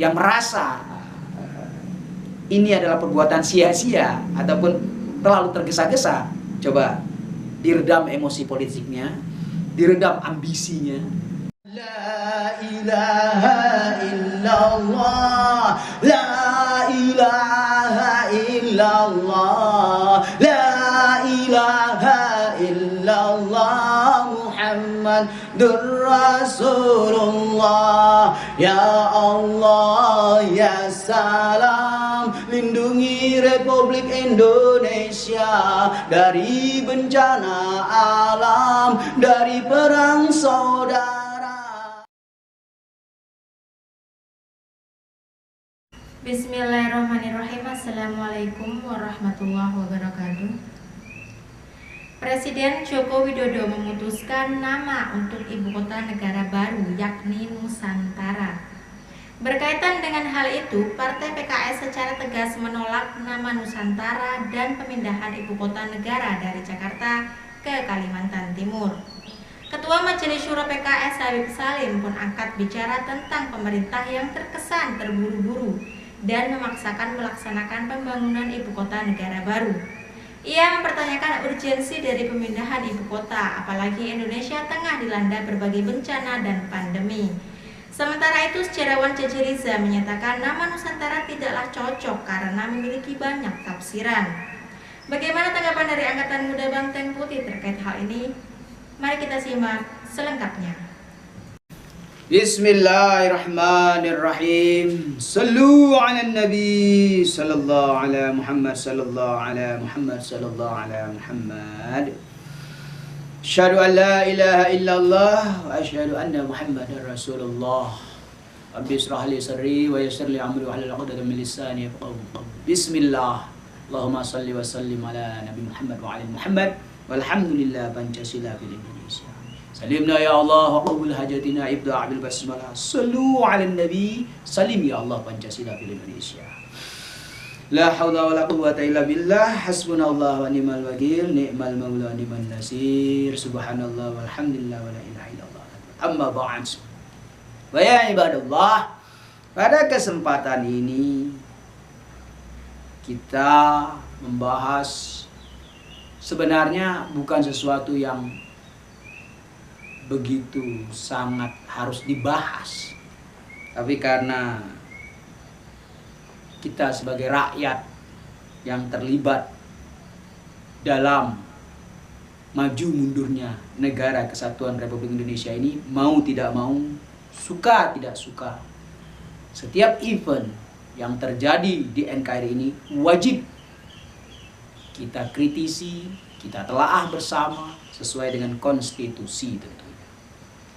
yang merasa ini adalah perbuatan sia-sia ataupun terlalu tergesa-gesa, coba diredam emosi politiknya, diredam ambisinya. La ilaha illallah, la ilaha illallah, la ilaha illallah, Muhammadur Rasulullah. Ya Allah, ya salam, lindungi Republik Indonesia dari bencana alam, dari perang saudara. Bismillahirrahmanirrahim. Assalamualaikum warahmatullahi wabarakatuh. Presiden Joko Widodo memutuskan nama untuk ibu kota negara baru, yakni Nusantara. Berkaitan dengan hal itu, Partai PKS secara tegas menolak nama Nusantara dan pemindahan ibu kota negara dari Jakarta ke Kalimantan Timur. Ketua Majelis Syuro PKS Habib Salim pun angkat bicara tentang pemerintah yang terkesan terburu-buru dan memaksakan melaksanakan pembangunan ibu kota negara baru. Ia mempertanyakan urgensi dari pemindahan ibu kota, apalagi Indonesia tengah dilanda berbagai bencana dan pandemi. Sementara itu, sejarawan Jaji Riza menyatakan nama Nusantara tidaklah cocok karena memiliki banyak tafsiran. Bagaimana tanggapan dari Angkatan Muda Banteng Putih terkait hal ini? Mari kita simak selengkapnya. Bismillahirrahmanirrahim. Sallu ala Nabi sallallahu ala Muhammad sallallahu ala Muhammad sallallahu ala Muhammad. Asyhadu an la ilaha illallah wa asyhadu anna Muhammadar Rasulullah. Rabbi israh li sadri wa yassir li amri wa hlul 'uqdatam min lisani yafqahu qawli. Bismillah. Allahumma salli wa sallim ala Nabi Muhammad wa ala Muhammad. Walhamdulillah Pancasila fil Indonesia. Salimna ya Allah wa qabul hajatina ibda' bil basmalah. Sallu ala Nabi. Salim ya Allah Pancasila fil Indonesia. La haula wa la quwwata illa billah. Hasbunallah wa ni'mal wakil. Ni'mal maula wa ni'man nasir. Subhanallah walhamdulillah wa la ilaha illallah. Amma ba'd. Wa ya ibadallah, pada kesempatan ini kita membahas sebenarnya bukan sesuatu yang begitu sangat harus dibahas, tapi karena kita sebagai rakyat yang terlibat dalam maju mundurnya negara kesatuan Republik Indonesia ini, mau tidak mau, suka tidak suka, setiap event yang terjadi di NKRI ini wajib kita kritisi, kita telaah bersama sesuai dengan konstitusi tentunya.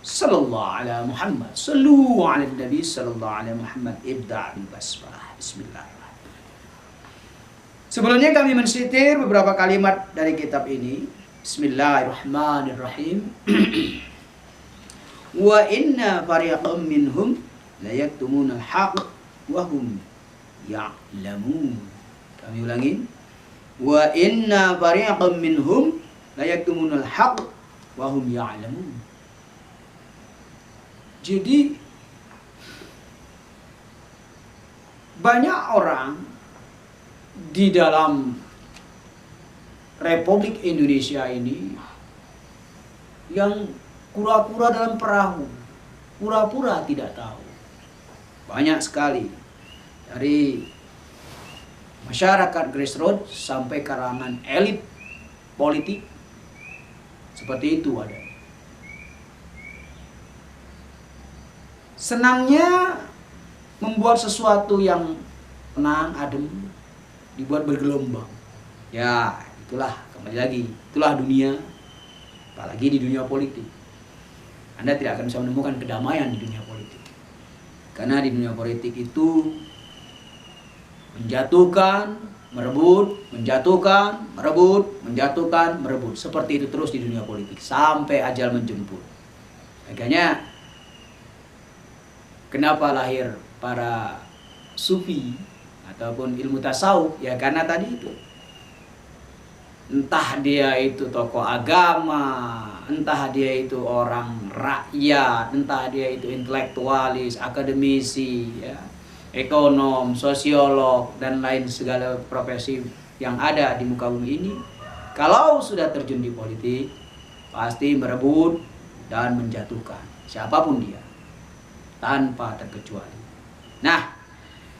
Sallallahu ala Muhammad, sallu ala Nabi sallallahu ala Muhammad, ibda' bil basmalah. Bismillahirrahmanirrahim. Sebelumnya kami mensitir beberapa kalimat dari kitab ini. Bismillahirrahmanirrahim. Wa inna fariqam minhum la yaktumuna al-haq wa hum ya'lamun. Kami ulangin. Wa inna fariqam minhum la yaktumuna al-haq wa hum ya'lamun. Jadi banyak orang di dalam Republik Indonesia ini yang pura-pura dalam perahu, pura-pura tidak tahu. Banyak sekali, dari masyarakat grassroots sampai kalangan elit politik, seperti itu ada. Senangnya membuat sesuatu yang tenang, adem, dibuat bergelombang. Ya, itulah, kembali lagi, itulah dunia, apalagi di dunia politik. Anda tidak akan bisa menemukan kedamaian di dunia politik. Karena di dunia politik itu menjatuhkan, merebut, menjatuhkan, merebut, menjatuhkan, merebut. Seperti itu terus di dunia politik, sampai ajal menjemput. Makanya kenapa lahir para sufi ataupun ilmu tasawuf? Ya karena tadi itu. Entah dia itu tokoh agama, entah dia itu orang rakyat, entah dia itu intelektualis, akademisi, ya. ekonom, sosiolog, dan lain segala profesi yang ada di muka bumi ini, kalau sudah terjun di politik, pasti merebut dan menjatuhkan siapapun dia, tanpa terkecuali. Nah,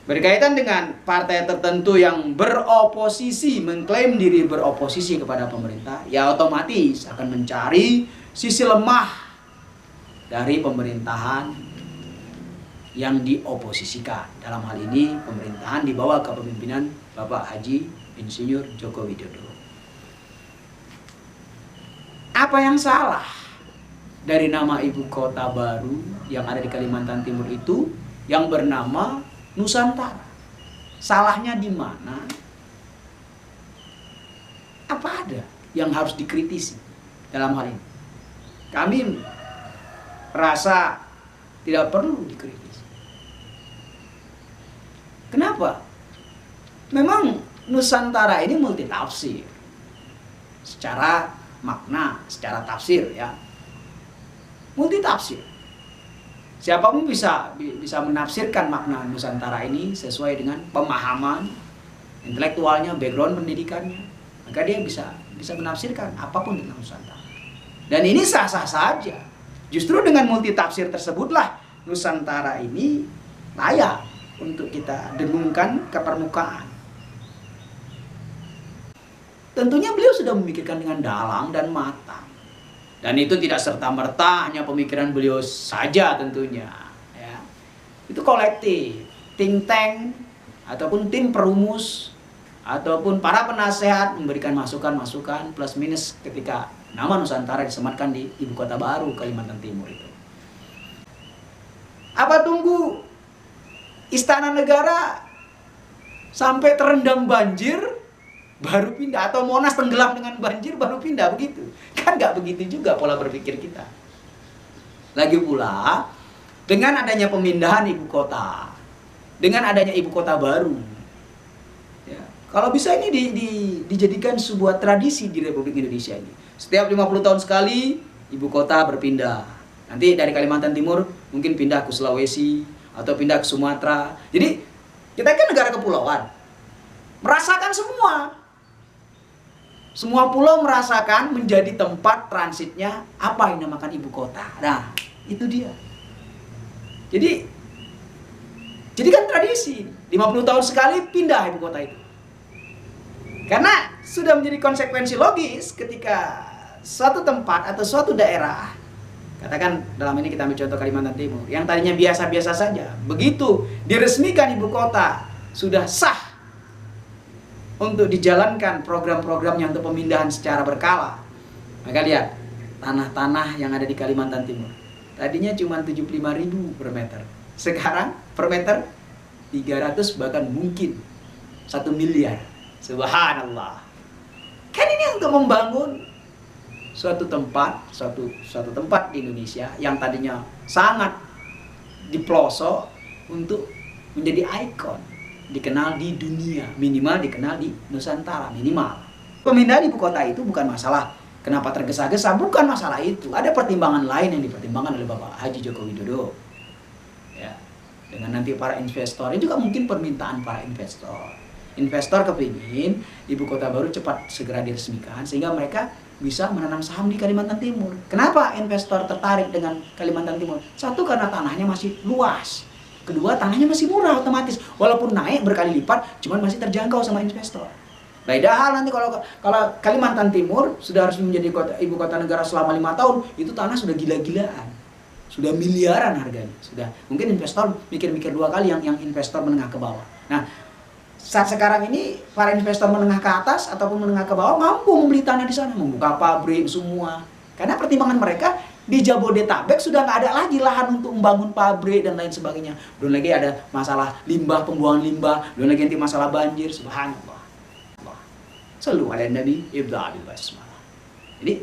berkaitan dengan partai tertentu yang beroposisi, mengklaim diri beroposisi kepada pemerintah, ya otomatis akan mencari sisi lemah dari pemerintahan yang dioposisikan. Dalam hal ini pemerintahan di bawah kepemimpinan Bapak Haji Insinyur Joko Widodo. Apa yang salah dari nama ibu kota baru yang ada di Kalimantan Timur itu yang bernama Nusantara? Salahnya di mana? Apa ada yang harus dikritisi dalam hal ini? Kami rasa tidak perlu dikritisi. Kenapa? Memang Nusantara ini multitafsir secara makna, secara tafsir ya. Multitafsir. Siapapun bisa menafsirkan makna Nusantara ini sesuai dengan pemahaman intelektualnya, background pendidikannya. Maka dia bisa menafsirkan apapun tentang Nusantara. Dan ini sah-sah saja. Justru dengan multitafsir tersebutlah Nusantara ini layak untuk kita dengungkan ke permukaan. Tentunya beliau sudah memikirkan dengan dalam dan matang. Dan itu tidak serta-merta hanya pemikiran beliau saja tentunya. Ya. Itu kolektif, think tank, ataupun tim perumus, ataupun para penasehat memberikan masukan-masukan plus minus ketika nama Nusantara disematkan di ibu kota baru Kalimantan Timur itu. Apa tunggu Istana Negara sampai terendam banjir baru pindah, atau Monas tenggelam dengan banjir baru pindah, begitu? Kan nggak begitu juga pola berpikir kita. Lagi pula dengan adanya pemindahan ibu kota, dengan adanya ibu kota baru, ya, kalau bisa ini dijadikan sebuah tradisi di Republik Indonesia ini. Setiap 50 tahun sekali ibu kota berpindah. Nanti dari Kalimantan Timur mungkin pindah ke Sulawesi atau pindah ke Sumatera. Jadi kita kan negara kepulauan, merasakan semua pulau merasakan menjadi tempat transitnya apa yang dinamakan ibu kota. Nah, itu dia. Jadi kan tradisi 50 tahun sekali pindah ibu kota itu. Karena sudah menjadi konsekuensi logis ketika suatu tempat atau suatu daerah, katakan dalam ini kita ambil contoh Kalimantan Timur, yang tadinya biasa-biasa saja, begitu diresmikan ibu kota, sudah sah untuk dijalankan program-programnya untuk pemindahan secara berkala. Maka lihat, tanah-tanah yang ada di Kalimantan Timur, tadinya cuma 75.000 per meter. Sekarang per meter 300 bahkan mungkin 1 miliar. Subhanallah. Kan ini untuk membangun suatu tempat di Indonesia yang tadinya sangat di pelosok untuk menjadi ikon, dikenal di dunia, minimal dikenal di Nusantara, minimal. Pemindahan ibu kota itu bukan masalah kenapa tergesa-gesa, bukan masalah itu. Ada pertimbangan lain yang dipertimbangkan oleh Bapak Haji Joko Widodo. Ya, dengan nanti para investor, ini juga mungkin permintaan para investor. Investor kepingin ibu kota baru cepat segera diresmikan sehingga mereka bisa menanam saham di Kalimantan Timur. Kenapa investor tertarik dengan Kalimantan Timur? Satu, karena tanahnya masih luas. Kedua, tanahnya masih murah otomatis. Walaupun naik berkali lipat, cuman masih terjangkau sama investor. Beda hal nanti kalau Kalimantan Timur sudah harus menjadi ibu kota negara selama 5 tahun, itu tanah sudah gila-gilaan. Sudah miliaran harganya. Sudah mungkin investor mikir-mikir 2 kali yang investor menengah ke bawah. Nah, saat sekarang ini para investor menengah ke atas ataupun menengah ke bawah mampu membeli tanah di sana, membuka pabrik semua. Karena pertimbangan mereka di Jabodetabek sudah nggak ada lagi lahan untuk membangun pabrik dan lain sebagainya. Belum lagi ada masalah limbah, pembuangan limbah, belum lagi nanti masalah banjir. Subhanallah. Sallu ala Nabi ibda bil basmalah. Jadi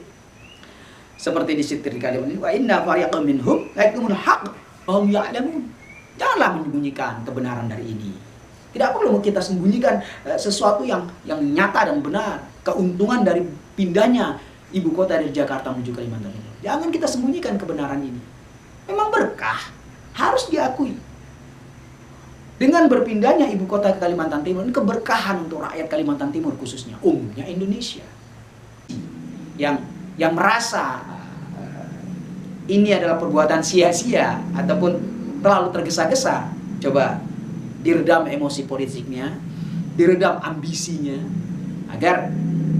seperti disetir di kalimat ini, wa inna fariqam minhum la yaktumul haqq wa hum ya'lamun. Janganlah menyembunyikan kebenaran dari ini. Tidak perlu kita sembunyikan sesuatu yang nyata dan benar. Keuntungan dari pindahnya ibu kota dari Jakarta menuju Kalimantan Timur. Jangan kita sembunyikan kebenaran ini. Memang berkah, harus diakui. Dengan berpindahnya ibu kota ke Kalimantan Timur, ini keberkahan untuk rakyat Kalimantan Timur khususnya, umumnya Indonesia. Yang merasa ini adalah perbuatan sia-sia ataupun terlalu tergesa-gesa, coba diredam emosi politiknya, diredam ambisinya, agar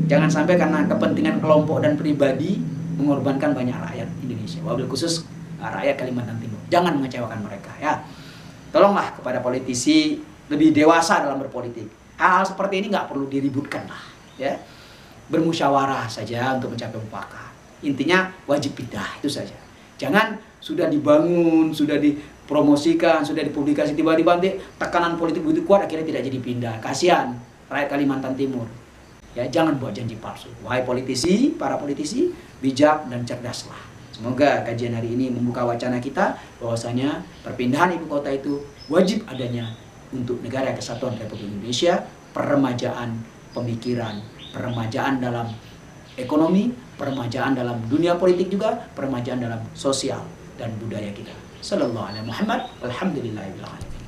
jangan sampai karena kepentingan kelompok dan pribadi mengorbankan banyak rakyat Indonesia, wabil khusus rakyat Kalimantan Timur. Jangan mengecewakan mereka, ya. Tolonglah kepada politisi lebih dewasa dalam berpolitik. Hal seperti ini nggak perlu diributkan lah, ya. Bermusyawarah saja untuk mencapai mufakat. Intinya wajib pindah, itu saja. Jangan sudah dibangun, sudah dipromosikan, sudah dipublikasi, tiba-tiba nanti tekanan politik begitu kuat akhirnya tidak jadi pindah. Kasihan rakyat Kalimantan Timur. Ya, jangan buat janji palsu. Wahai politisi, para politisi, bijak dan cerdaslah. Semoga kajian hari ini membuka wacana kita bahwasanya perpindahan ibu kota itu wajib adanya untuk negara kesatuan Republik Indonesia, peremajaan pemikiran, peremajaan dalam ekonomi, peremajaan dalam dunia politik juga, peremajaan dalam sosial dan budaya kita. Sallallahu alaihi Muhammad, alhamdulillahirabbil alamin.